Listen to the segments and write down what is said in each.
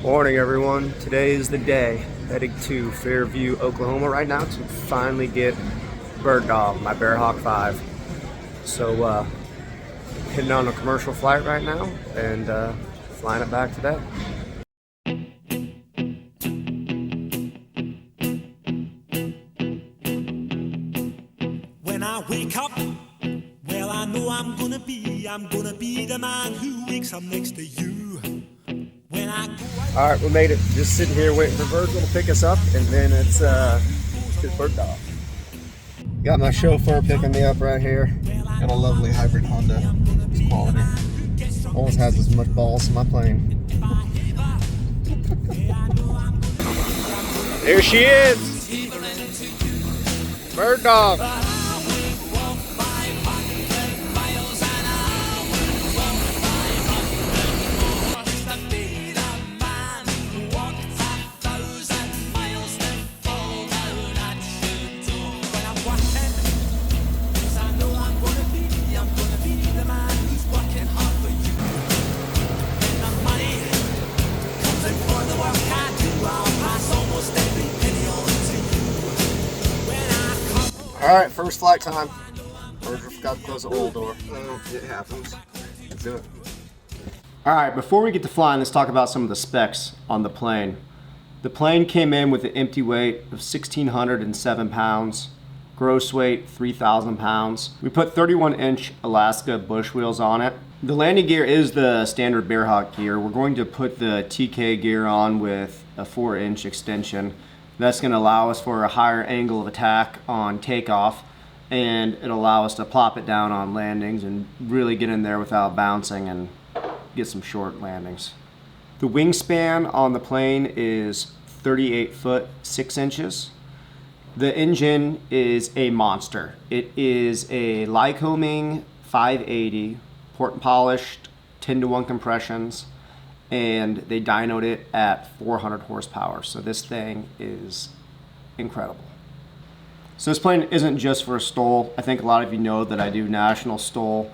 Morning everyone, today is the day, heading to Fairview, Oklahoma right now to finally get Bird Dawg, my Bearhawk 5. So heading on a commercial flight right now and flying it back today. When I wake up, well I know I'm gonna be the man who wakes up next to you. Alright, we made it. Just sitting here waiting for Virgil to pick us up, and then it's Bird Dawg. Got my chauffeur picking me up right here. Got a lovely hybrid Honda. It's quality. Almost has as much balls as my plane. There she is! Bird Dawg! Alright, first flight time. Virgil forgot to close the oil door. It happens. Let's do it. Alright, before we get to flying, let's talk about some of the specs on the plane. The plane came in with an empty weight of 1,607 pounds, gross weight 3,000 pounds. We put 31-inch Alaska bush wheels on it. The landing gear is the standard Bearhawk gear. We're going to put the TK gear on with a 4-inch extension. That's going to allow us for a higher angle of attack on takeoff, and it'll allow us to plop it down on landings and really get in there without bouncing and get some short landings. The wingspan on the plane is 38 foot 6 inches. The engine is a monster. It is a Lycoming 580, port and polished, 10-to-1 compressions, and they dynoed it at 400 horsepower. So this thing is incredible. So this plane isn't just for a stol. I think a lot of you know that I do national stol,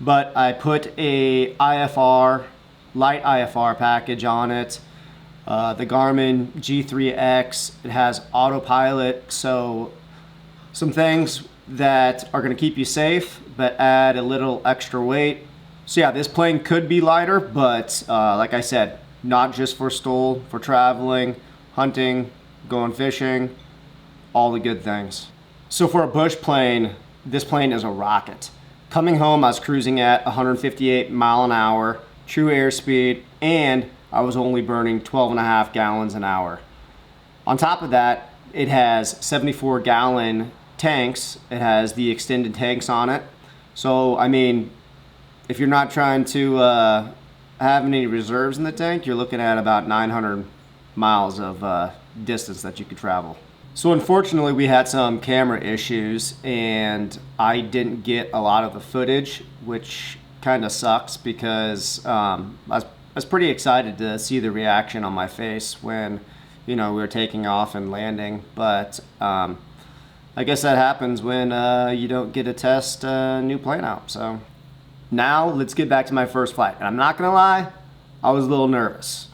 but I put a IFR, light IFR package on it. The Garmin G3X, it has autopilot, so some things that are gonna keep you safe, but add a little extra weight. So yeah, this plane could be lighter, but like I said, not just for stol, for traveling, hunting, going fishing, all the good things. So for a bush plane, this plane is a rocket. Coming home, I was cruising at 158 mile an hour, true airspeed, and I was only burning 12.5 gallons an hour. On top of that, it has 74-gallon tanks. It has the extended tanks on it. So, I mean, if you're not trying to have any reserves in the tank, you're looking at about 900 miles of distance that you could travel. So unfortunately, we had some camera issues and I didn't get a lot of the footage, which kind of sucks because I was pretty excited to see the reaction on my face when, you know, we were taking off and landing. But I guess that happens when you don't get to test a new plane out. So now let's get back to my first flight. And I'm not gonna lie, I was a little nervous.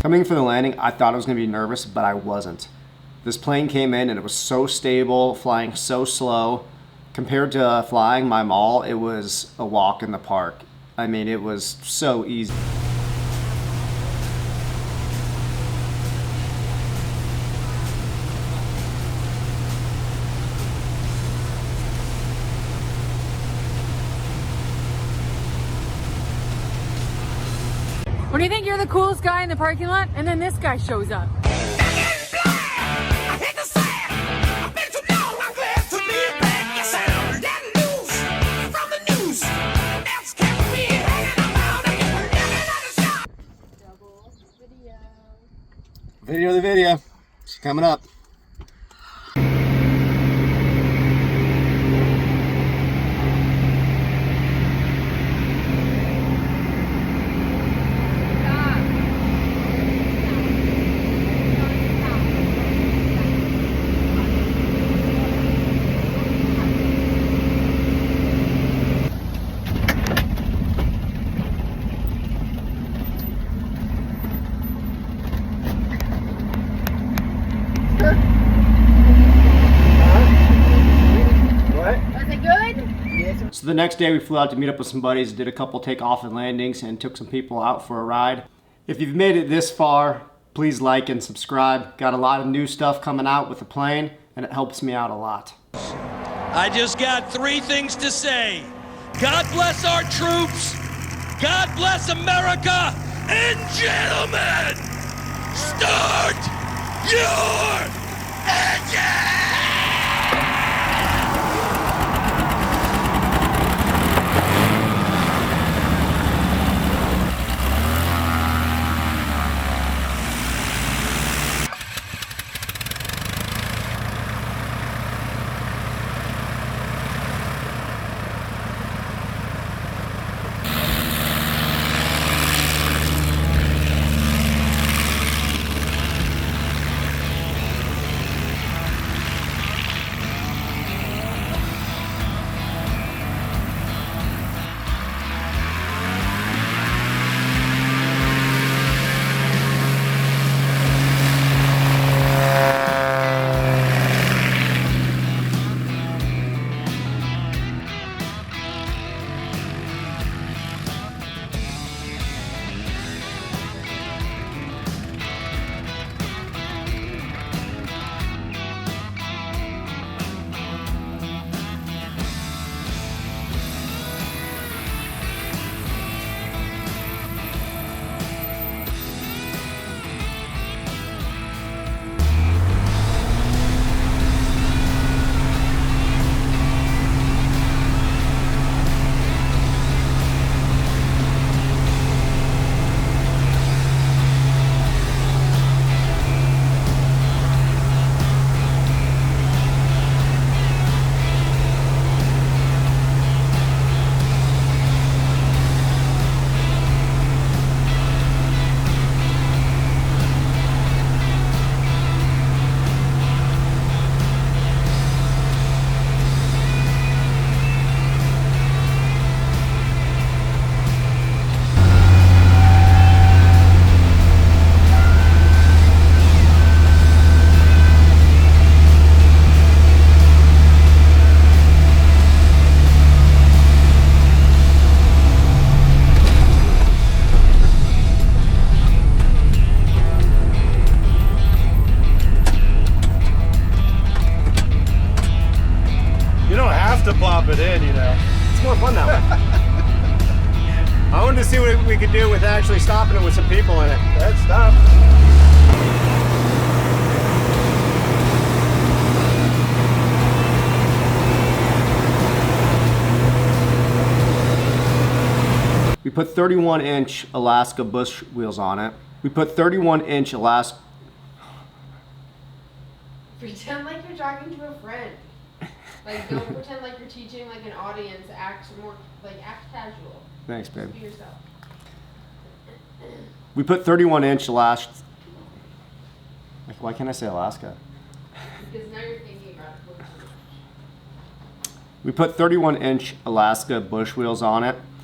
Coming for the landing, I thought I was going to be nervous, but I wasn't. This plane came in and it was so stable, flying so slow. Compared to flying my mall, it was a walk in the park. I mean, it was so easy. When do you think you're the coolest guy in the parking lot, and then this guy shows up? Video the video. It's coming up. So the next day we flew out to meet up with some buddies, did a couple takeoff and landings, and took some people out for a ride. If you've made it this far, please like and subscribe. Got a lot of new stuff coming out with the plane, and it helps me out a lot. I just got 3 things to say. God bless our troops, God bless America, and gentlemen, start your engine! To plop it in, you know. It's more fun that way. I wanted to see what we could do with actually stopping it with some people in it. Let's stop. We put 31-inch Alaska bush wheels on it. We put 31-inch Alaska... Pretend like you're talking to a friend. Like, don't pretend like you're teaching like an audience. Act more, like, act casual. Thanks, babe. Just be yourself. We put 31-inch Alaska... Like, why can't I say Alaska? Because now you're thinking about it. We put 31-inch Alaska bush wheels on it.